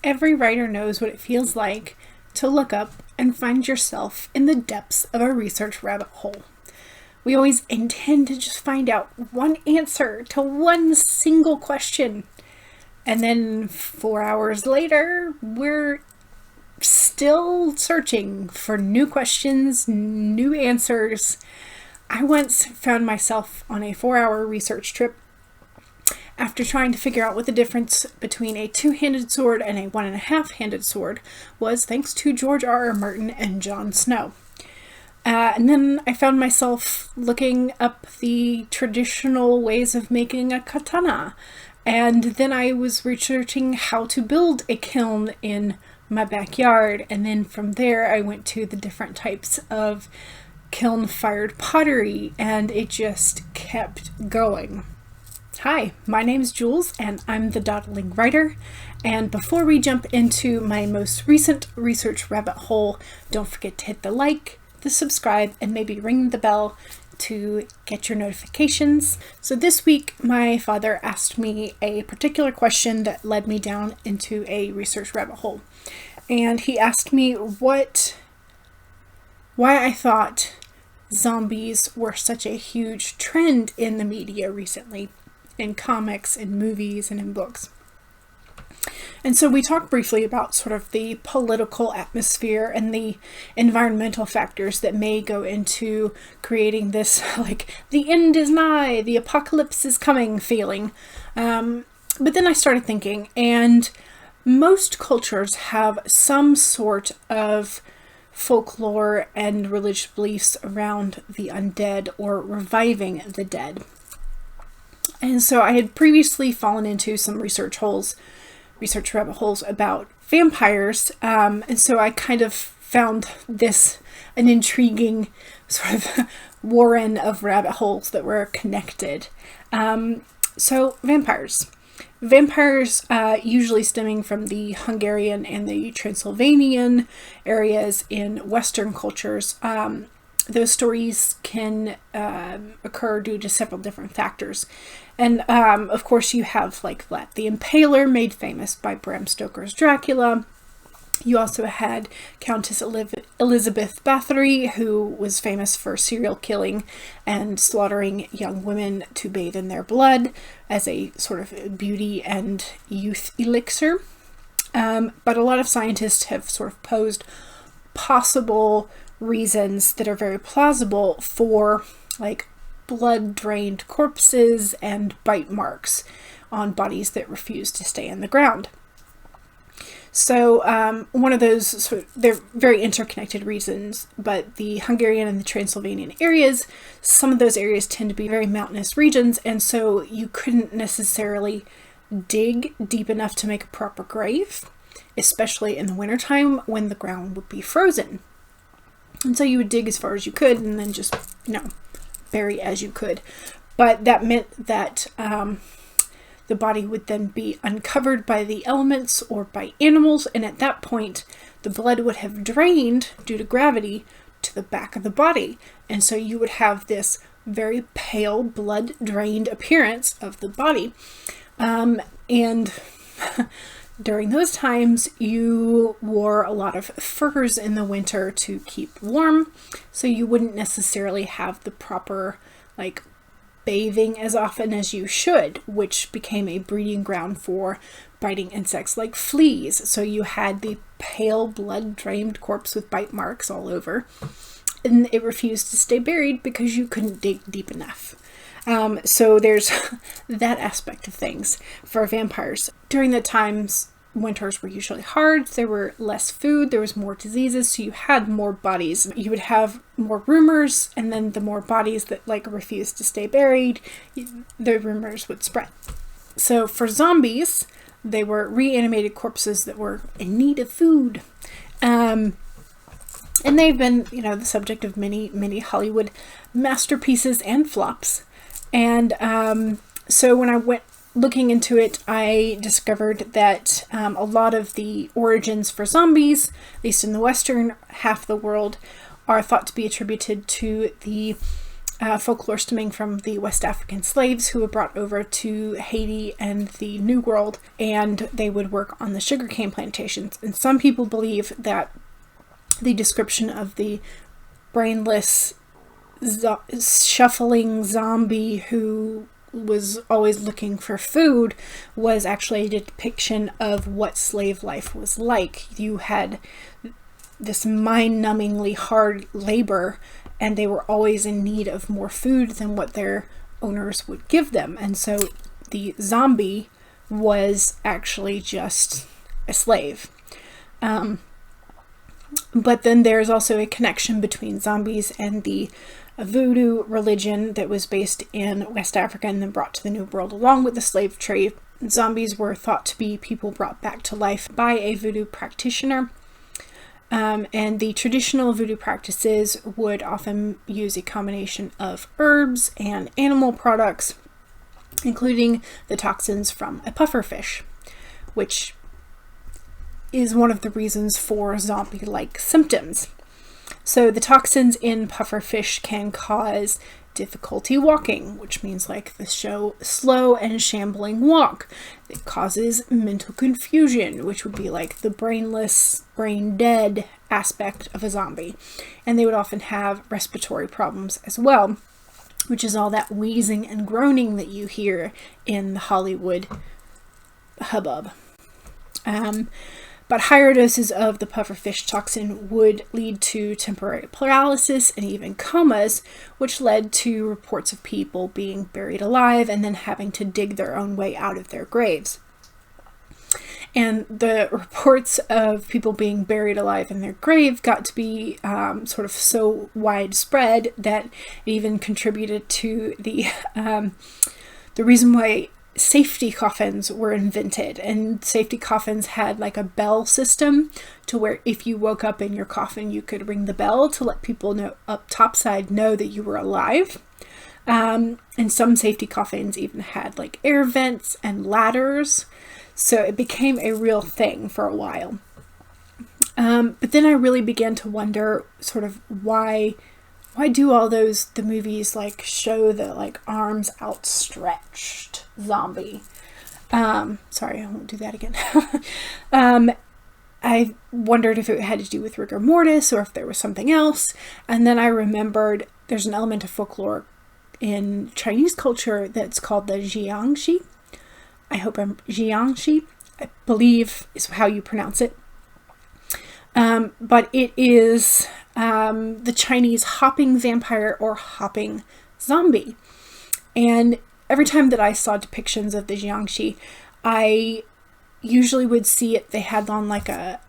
every writer knows what it feels like to look up and find yourself in the depths of a research rabbit hole. We always intend to just find out one answer to one single question. And then 4 hours later, we're still searching for new questions, new answers. I once found myself on a 4-hour research trip after trying to figure out what the difference between a 2-handed sword and a 1.5-handed sword was, thanks to George R.R. Martin and Jon Snow. And then I found myself looking up the traditional ways of making a katana. And then I was researching how to build a kiln in my backyard. And then from there, I went to the different types of kiln-fired pottery, and it just kept going. Hi, my name's Jules, and I'm the Dawdling Writer. And before we jump into my most recent research rabbit hole, don't forget to hit the like, the subscribe, and maybe ring the bell to get your notifications. So this week, my father asked me a particular question that led me down into a research rabbit hole. And he asked me why I thought zombies were such a huge trend in the media recently, in comics, in movies, and in books. And so we talked briefly about sort of the political atmosphere and the environmental factors that may go into creating this, like, the end is nigh, the apocalypse is coming feeling. But then I started thinking, and most cultures have some sort of folklore and religious beliefs around the undead or reviving the dead. And so I had previously fallen into some research rabbit holes about vampires. And so I kind of found this an intriguing sort of warren of rabbit holes that were connected. So vampires. Vampires, usually stemming from the Hungarian and the Transylvanian areas in Western cultures. Those stories can occur due to several different factors. And of course you have like Vlad the Impaler, made famous by Bram Stoker's Dracula. You also had Countess Elizabeth Bathory, who was famous for serial killing and slaughtering young women to bathe in their blood as a sort of beauty and youth elixir. But a lot of scientists have sort of posed possible reasons that are very plausible for like blood-drained corpses and bite marks on bodies that refuse to stay in the ground. So one of those, they're very interconnected reasons, but the Hungarian and the Transylvanian areas, some of those areas tend to be very mountainous regions, and so you couldn't necessarily dig deep enough to make a proper grave, especially in the wintertime when the ground would be frozen. And so you would dig as far as you could and then just, bury as you could. But that meant that the body would then be uncovered by the elements or by animals, and at that point the blood would have drained due to gravity to the back of the body, and so you would have this very pale blood drained appearance of the body. And during those times you wore a lot of furs in the winter to keep warm, so you wouldn't necessarily have the proper bathing as often as you should, which became a breeding ground for biting insects like fleas. So you had the pale blood-drained corpse with bite marks all over, and it refused to stay buried because you couldn't dig deep enough. So there's that aspect of things for vampires. During the times, winters were usually hard, there were less food, there was more diseases, so you had more bodies. You would have more rumors, and then the more bodies that refused to stay buried, the rumors would spread. So for zombies, they were reanimated corpses that were in need of food. And they've been, the subject of many, many Hollywood masterpieces and flops. And so when I went looking into it, I discovered that a lot of the origins for zombies, at least in the western half of the world, are thought to be attributed to the folklore stemming from the West African slaves who were brought over to Haiti and the New World, and they would work on the sugarcane plantations. And some people believe that the description of the brainless, shuffling zombie who was always looking for food was actually a depiction of what slave life was like. You had this mind-numbingly hard labor, and they were always in need of more food than what their owners would give them. And so the zombie was actually just a slave. But then there's also a connection between zombies and the voodoo religion that was based in West Africa and then brought to the New World along with the slave trade. Zombies were thought to be people brought back to life by a voodoo practitioner. And the traditional voodoo practices would often use a combination of herbs and animal products, including the toxins from a pufferfish, which is one of the reasons for zombie-like symptoms. So the toxins in pufferfish can cause difficulty walking, which means like the slow and shambling walk. It causes mental confusion, which would be like the brainless, brain dead aspect of a zombie. And they would often have respiratory problems as well, which is all that wheezing and groaning that you hear in the Hollywood hubbub. But higher doses of the pufferfish toxin would lead to temporary paralysis and even comas, which led to reports of people being buried alive and then having to dig their own way out of their graves. And the reports of people being buried alive in their grave got to be sort of so widespread that it even contributed to the reason why safety coffins were invented. And safety coffins had like a bell system to where if you woke up in your coffin, you could ring the bell to let people know up topside know that you were alive. And some safety coffins even had like air vents and ladders. So it became a real thing for a while. But then I really began to wonder sort of why do all the movies like show the like arms outstretched zombie? Sorry, I won't do that again. I wondered if it had to do with rigor mortis or if there was something else. And then I remembered there's an element of folklore in Chinese culture that's called the Jiangshi. Jiangshi, I believe is how you pronounce it. But it is the Chinese hopping vampire or hopping zombie. And every time that I saw depictions of the Jiangshi, I usually would see it. They had on like a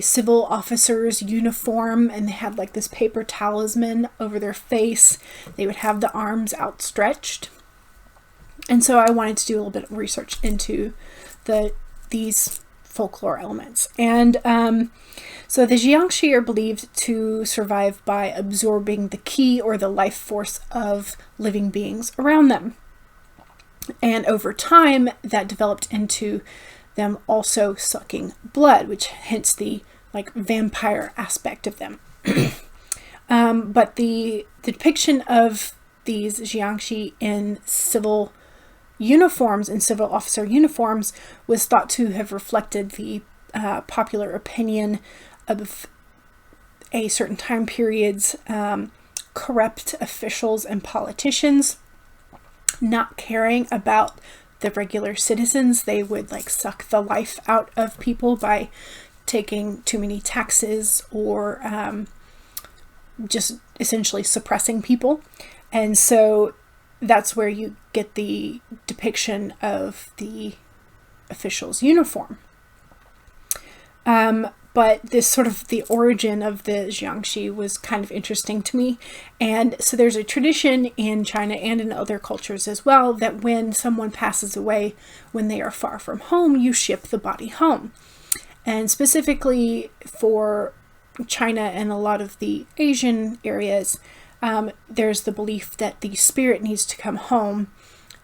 civil officer's uniform, and they had like this paper talisman over their face. They would have the arms outstretched. And so I wanted to do a little bit of research into these folklore elements. And so the Jiangshi are believed to survive by absorbing the ki or the life force of living beings around them. And over time, that developed into them also sucking blood, which hence the like vampire aspect of them. But the depiction of these Jiangshi in civil uniforms and civil officer uniforms was thought to have reflected the popular opinion of a certain time period's corrupt officials and politicians not caring about the regular citizens. They would like suck the life out of people by taking too many taxes or just essentially suppressing people. And so that's where you get the depiction of the official's uniform. But this sort of the origin of the Jiangshi was kind of interesting to me. And so there's a tradition in China and in other cultures as well that when someone passes away, when they are far from home, you ship the body home. And specifically for China and a lot of the Asian areas, there's the belief that the spirit needs to come home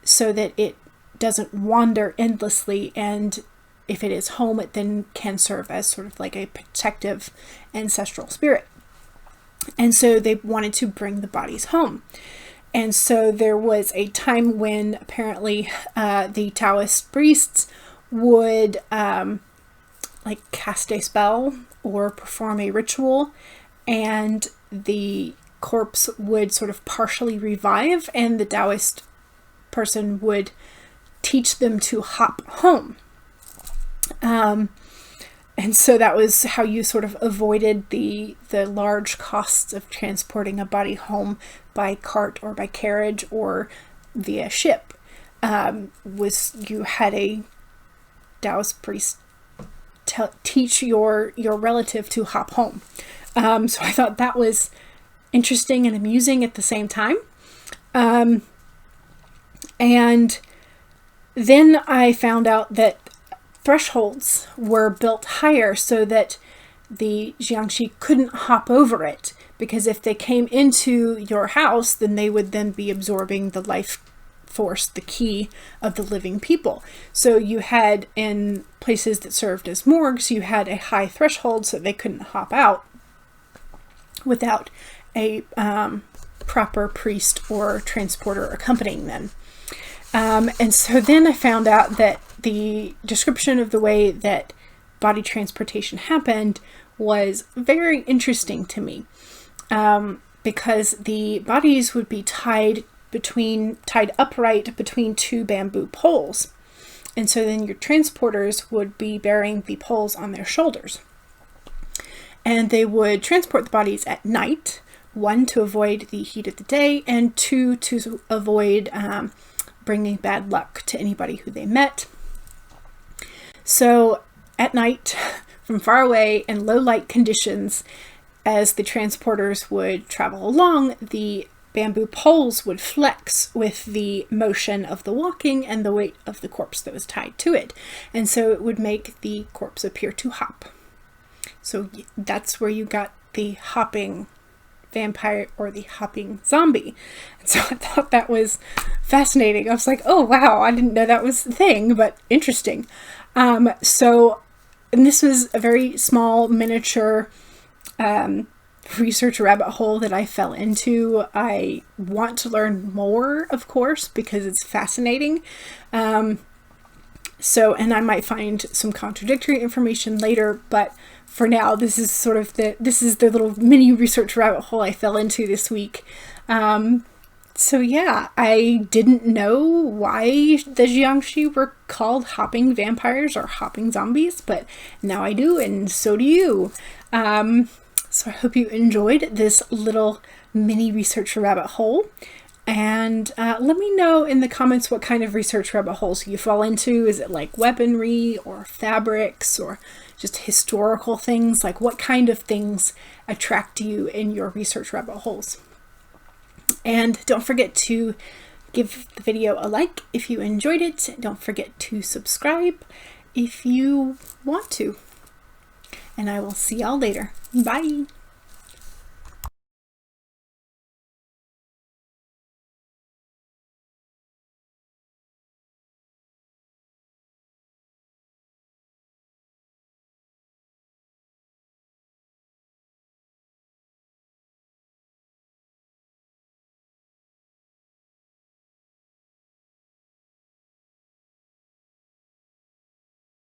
so that it doesn't wander endlessly, and if it is home, it then can serve as sort of like a protective ancestral spirit. And so they wanted to bring the bodies home. And so there was a time when apparently the Taoist priests would like cast a spell or perform a ritual, and the corpse would sort of partially revive, and the Taoist person would teach them to hop home. And so that was how you sort of avoided the large costs of transporting a body home by cart or by carriage or via ship. Was you had a Taoist priest teach your relative to hop home. So I thought that was interesting and amusing at the same time. And then I found out that thresholds were built higher so that the Jiangshi couldn't hop over it, because if they came into your house, then they would then be absorbing the life force, the ki of the living people. So you had, in places that served as morgues, you had a high threshold so they couldn't hop out without a proper priest or transporter accompanying them. And so then I found out that the description of the way that body transportation happened was very interesting to me, because the bodies would be tied upright between two bamboo poles. And so then your transporters would be bearing the poles on their shoulders. And they would transport the bodies at night, 1, to avoid the heat of the day, and 2, to avoid bringing bad luck to anybody who they met. So at night, from far away in low light conditions, as the transporters would travel along, the bamboo poles would flex with the motion of the walking and the weight of the corpse that was tied to it. And so it would make the corpse appear to hop. So that's where you got the hopping vampire or the hopping zombie. And so I thought that was fascinating. I was like, oh wow, I didn't know that was a thing, but interesting. And this was a very small miniature research rabbit hole that I fell into. I want to learn more, of course, because it's fascinating. And I might find some contradictory information later, but for now, this is the little mini research rabbit hole I fell into this week. So yeah, I didn't know why the Jiangshi were called hopping vampires or hopping zombies, but now I do, and so do you. So I hope you enjoyed this little mini research rabbit hole. And let me know in the comments what kind of research rabbit holes you fall into. Is it like weaponry or fabrics or just historical things? Like, what kind of things attract you in your research rabbit holes? And don't forget to give the video a like if you enjoyed it. Don't forget to subscribe if you want to. And I will see y'all later. Bye!